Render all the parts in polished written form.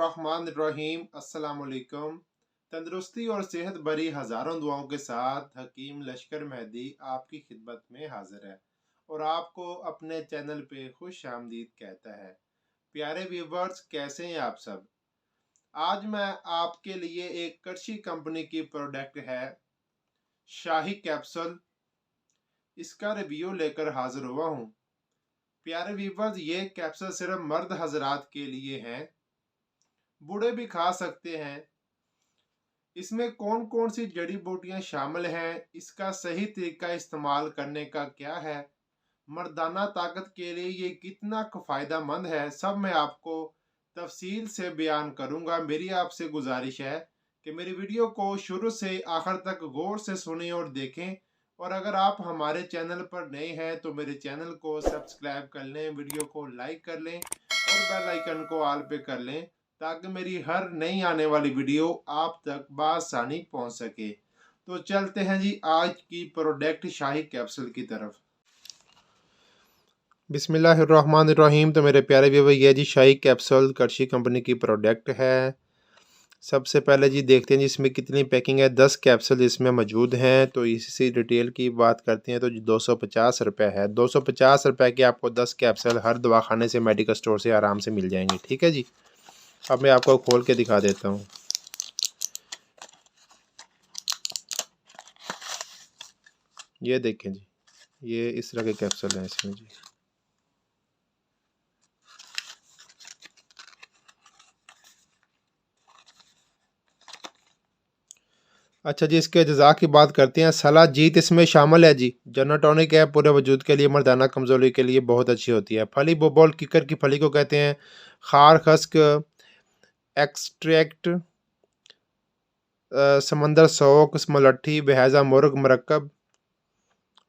बिस्मिल्लाहिर्रहमानिर्रहीम। अस्सलाम वालेकुम। तंदुरुस्ती और सेहत भरी हज़ारों दुआओं के साथ हकीम लश्कर मेहदी आपकी खिदमत में हाजिर है और आपको अपने चैनल पे खुश आमदीद कहता है। प्यारे व्यूवर्स, कैसे हैं आप सब? आज मैं आपके लिए एक कर्शी कंपनी की प्रोडक्ट है शाही कैप्सूल, इसका रिव्यू लेकर हाजिर हुआ हूँ। प्यारे व्यूवर्स, ये कैप्सूल सिर्फ मर्द हजरात के लिए हैं, बूढ़े भी खा सकते हैं। इसमें कौन कौन सी जड़ी बूटियां शामिल हैं, इसका सही तरीका इस्तेमाल करने का क्या है, मर्दाना ताकत के लिए ये कितना फ़ायदेमंद है, सब मैं आपको तफसील से बयान करूंगा। मेरी आपसे गुजारिश है कि मेरी वीडियो को शुरू से आखिर तक गौर से सुनें और देखें। और अगर आप हमारे चैनल पर नए हैं तो मेरे चैनल को सब्सक्राइब कर लें, वीडियो को लाइक कर लें और बेल आइकन को ऑल पे कर लें ताकि मेरी हर नई आने वाली वीडियो आप तक बआसानी पहुंच सके। तो चलते हैं जी आज की प्रोडक्ट शाही कैप्सूल की तरफ। बिस्मिल्लाहिर्रहमानिर्रहीम। तो मेरे प्यारे व्यूअर, ये जी शाही कैप्सूल कर्शी कंपनी की प्रोडक्ट है। सबसे पहले जी देखते हैं जी इसमें कितनी पैकिंग है। 10 कैप्सूल इसमें मौजूद हैं। तो इसी डिटेल की बात करते हैं तो जी 250 रुपये है। 250 रुपये के आपको 10 कैप्सूल हर दवाखाने से, मेडिकल स्टोर से आराम से मिल जाएंगे। ठीक है जी। अब मैं आपको खोल के दिखा देता हूँ। ये देखें जी, ये इस तरह के कैप्सूल हैं इसमें जी। अच्छा जी, इसके अज्जा की बात करते हैं। सलाह जीत इसमें शामिल है जी। जनरल टॉनिक है, पूरे वजूद के लिए, मर्दाना कमजोरी के लिए बहुत अच्छी होती है। फली बोबोल किकर की फली को कहते हैं। खार खस्क एक्सट्रैक्ट, समंदर सोक, मलट्ठी, बहजा मुर्ग मरकब,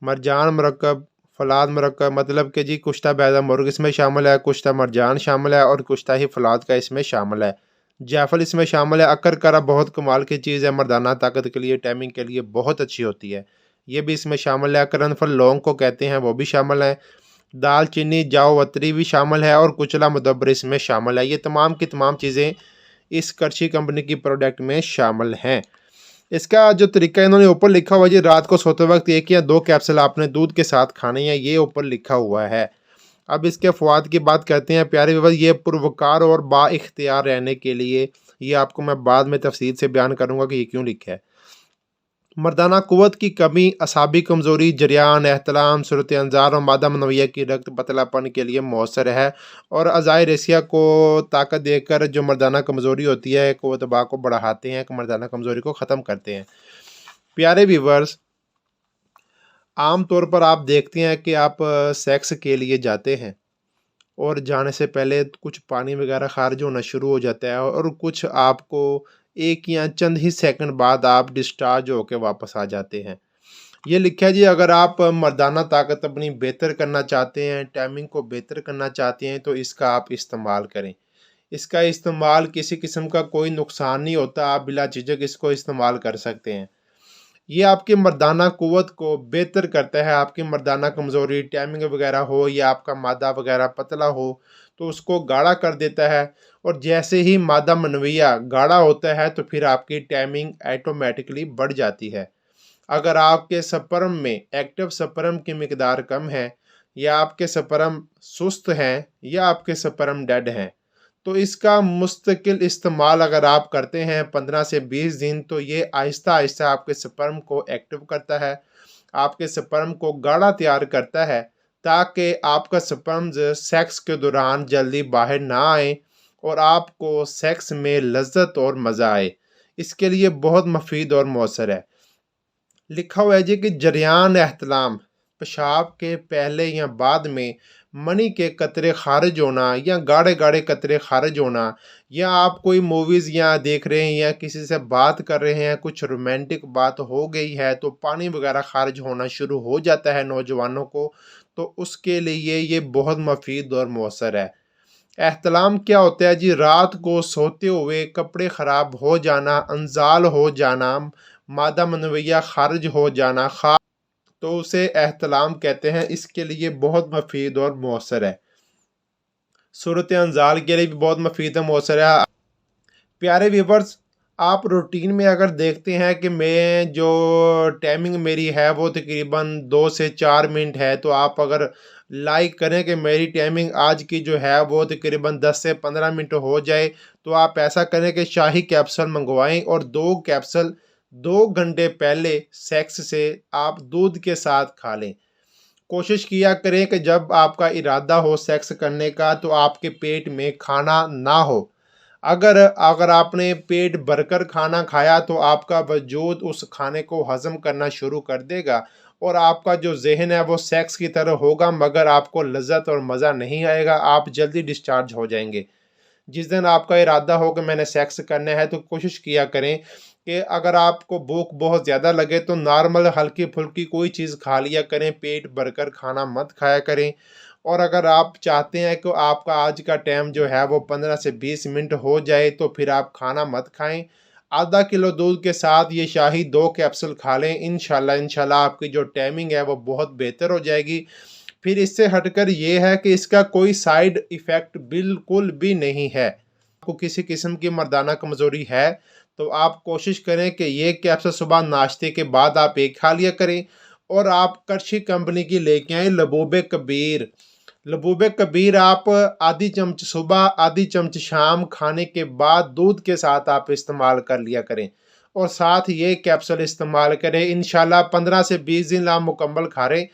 मरजान मरकब, फलाद मरकब, मतलब कि जी कुश्ता बहजा मुर्ग इसमें शामिल है, कुश्ता मरजान शामिल है और कुश्ता ही फलाद का इसमें शामिल है। जायफल इसमें शामिल है। अकर करा बहुत कमाल की चीज़ है, मर्दाना ताकत के लिए, टाइमिंग के लिए बहुत अच्छी होती है। ये भी इसमें शामिल है। करनफल लौंग को कहते हैं, वो भी शामिल है। दाल चीनी जाओवत्री भी शामिल है और कुचला मुदब्बर इसमें शामिल है। ये तमाम की तमाम चीज़ें इस कर्शी कंपनी की प्रोडक्ट में शामिल हैं। इसका जो तरीका इन्होंने ऊपर लिखा हुआ जी, रात को सोते वक्त 1 या 2 कैप्सूल आपने दूध के साथ खाने हैं, ये ऊपर लिखा हुआ है। अब इसके फ़वाद की बात करते हैं। प्यारे व्यूअर, ये पुरवकार और बाइख्तियार रहने के लिए, ये आपको मैं बाद में तफसील से बयान करूंगा कि ये क्यों लिखा है। मर्दाना क़ुव्वत की कमी, असाबी कमज़ोरी, जरियान, एहतलाम, सूरत अंजार और मादा मनविया की रक्त पतलापन के लिए मौसर है और अज़ाय रेसिया को ताकत देकर जो मर्दाना कमज़ोरी होती है, क़ुव्वत बा को बढ़ाते हैं, मर्दाना कमज़ोरी को ख़त्म करते हैं। प्यारे व्यूअर्स, आम तौर पर आप देखते हैं कि आप सेक्स के लिए जाते हैं और जाने से पहले कुछ पानी वगैरह खारिज होना शुरू हो जाता है और कुछ आपको 1 या चंद ही सेकंड बाद आप डिस्चार्ज होकर वापस आ जाते हैं। ये लिखा है जी, अगर आप मर्दाना ताकत अपनी बेहतर करना चाहते हैं, टाइमिंग को बेहतर करना चाहते हैं तो इसका आप इस्तेमाल करें। इसका इस्तेमाल किसी किस्म का कोई नुकसान नहीं होता, आप बिला झिझक इसको इस्तेमाल कर सकते हैं। ये आपकी मर्दाना क़ुव्वत को बेहतर करता है। आपकी मर्दाना कमज़ोरी, टाइमिंग वगैरह हो या आपका मादा वगैरह पतला हो तो उसको गाढ़ा कर देता है और जैसे ही मादा मनविया गाढ़ा होता है तो फिर आपकी टाइमिंग ऑटोमेटिकली बढ़ जाती है। अगर आपके स्पर्म में एक्टिव स्पर्म की मिकदार कम है या आपके स्पर्म सुस्त हैं या आपके स्पर्म डेड हैं तो इसका मुस्तकिल इस्तेमाल अगर आप करते हैं 15 से 20 दिन तो ये आहिस्ता आहिस्ता आपके स्पर्म को एक्टिव करता है, आपके स्पर्म को गाढ़ा तैयार करता है ताकि आपका स्पर्म सेक्स के दौरान जल्दी बाहर ना आए और आपको सेक्स में लज्जत और मज़ा आए। इसके लिए बहुत मुफीद और मौसर है। लिखा हुआ है जी कि जरियान एहतलाम, पेशाब के पहले या बाद में मनी के कतरे खारिज होना या गाढ़े गाढ़े कतरे खारिज होना, या आप कोई मूवीज़ या देख रहे हैं या किसी से बात कर रहे हैं, कुछ रोमांटिक बात हो गई है तो पानी वगैरह खारिज होना शुरू हो जाता है नौजवानों को, तो उसके लिए ये बहुत मुफीद और मौसर है। एहतलाम क्या होता है जी, रात को सोते हुए कपड़े ख़राब हो जाना, अंजाल हो जाना, मादा मनविया खारिज हो जाना, तो उसे एहतलाम कहते हैं। इसके लिए बहुत मुफीद और मौसर है। सूरत अंजाल के लिए भी बहुत मुफीद और मौसर है। پیارے ویورز، آپ روٹین میں اگر دیکھتے ہیں کہ میں جو ٹائمنگ میری ہے وہ تقریباً 2 سے 4 منٹ ہے، تو آپ اگر لائک کریں کہ میری ٹائمنگ آج کی جو ہے وہ تقریباً 10 سے 15 منٹ ہو جائے، تو آپ ایسا کریں کہ شاہی کیپسول منگوائیں اور 2 کیپسول 2 گھنٹے پہلے سیکس سے آپ دودھ کے ساتھ کھا لیں۔ کوشش کیا کریں کہ جب آپ کا ارادہ ہو سیکس کرنے کا تو آپ کے پیٹ میں کھانا نہ ہو۔ اگر آپ نے پیٹ بھر کر کھانا کھایا تو آپ کا وجود اس کھانے کو ہضم کرنا شروع کر دے گا، اور آپ کا جو ذہن ہے وہ سیکس کی طرح ہوگا، مگر آپ کو لذت اور مزہ نہیں آئے گا، آپ جلدی ڈسچارج ہو جائیں گے۔ جس دن آپ کا ارادہ ہو کہ میں نے سیکس کرنا ہے تو کوشش کیا کریں کہ اگر آپ کو بھوک بہت زیادہ لگے تو نارمل ہلکی پھلکی کوئی چیز کھا لیا کریں، پیٹ بھر کر کھانا مت کھایا کریں۔ اور اگر آپ چاہتے ہیں کہ آپ کا آج کا ٹائم جو ہے وہ 15 سے 20 منٹ ہو جائے تو پھر آپ کھانا مت کھائیں، آدھا کلو دودھ کے ساتھ یہ شاہی 2 کیپسول کھا لیں، انشاءاللہ آپ کی جو ٹائمنگ ہے وہ بہت بہتر ہو جائے گی۔ پھر اس سے ہٹ کر یہ ہے کہ اس کا کوئی سائیڈ ایفیکٹ بالکل بھی نہیں ہے۔ آپ کو کسی قسم کی مردانہ کمزوری ہے تو آپ کوشش کریں کہ یہ کیپسول صبح ناشتے کے بعد آپ ایک کھا لیا کریں، اور آپ کرشی کمپنی کی لے کے آئیں لبوب کبیر۔ لبوب کبیر آپ آدھی چمچ صبح آدھی چمچ شام کھانے کے بعد دودھ کے ساتھ آپ استعمال کر لیا کریں، اور ساتھ یہ کیپسول استعمال کریں۔ انشاءاللہ 15 سے 20 دن آپ مکمل کھا رہے،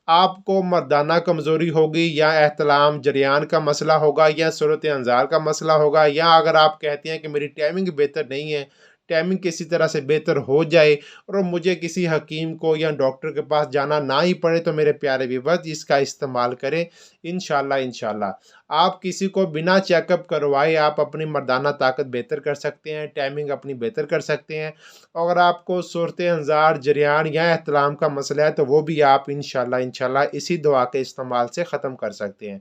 آپ کو مردانہ کمزوری ہوگی یا احتلام جریان کا مسئلہ ہوگا یا صورت انزال کا مسئلہ ہوگا، یا اگر آپ کہتے ہیں کہ میری ٹائمنگ بہتر نہیں ہے، ٹائمنگ کسی طرح سے بہتر ہو جائے اور مجھے کسی حکیم کو یا ڈاکٹر کے پاس جانا نہ ہی پڑے، تو میرے پیارے ویورز اس کا استعمال کریں۔ انشاءاللہ آپ کسی کو بنا چیک اپ کروائے آپ اپنی مردانہ طاقت بہتر کر سکتے ہیں، ٹائمنگ اپنی بہتر کر سکتے ہیں۔ اگر آپ کو صورت انزار جریان یا احتلام کا مسئلہ ہے تو وہ بھی آپ انشاءاللہ اسی دعا کے استعمال سے ختم کر سکتے ہیں۔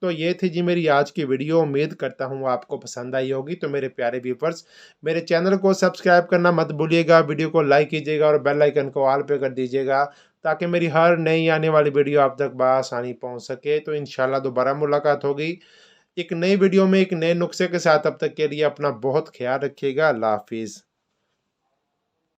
تو یہ تھی جی میری آج کی ویڈیو، امید کرتا ہوں آپ کو پسند آئی ہوگی۔ تو میرے پیارے ویورز، میرے چینل کو سبسکرائب کرنا مت بھولیے گا، ویڈیو کو لائک کیجیے گا اور بیل آئیکن کو آل پہ کر دیجیے گا تاکہ میری ہر نئی آنے والی ویڈیو آپ تک بآسانی پہنچ سکے۔ تو انشاءاللہ دوبارہ ملاقات ہوگی ایک نئی ویڈیو میں ایک نئے نسخے کے ساتھ۔ اب تک کے لیے اپنا بہت خیال رکھیے گا۔ اللہ حافظ۔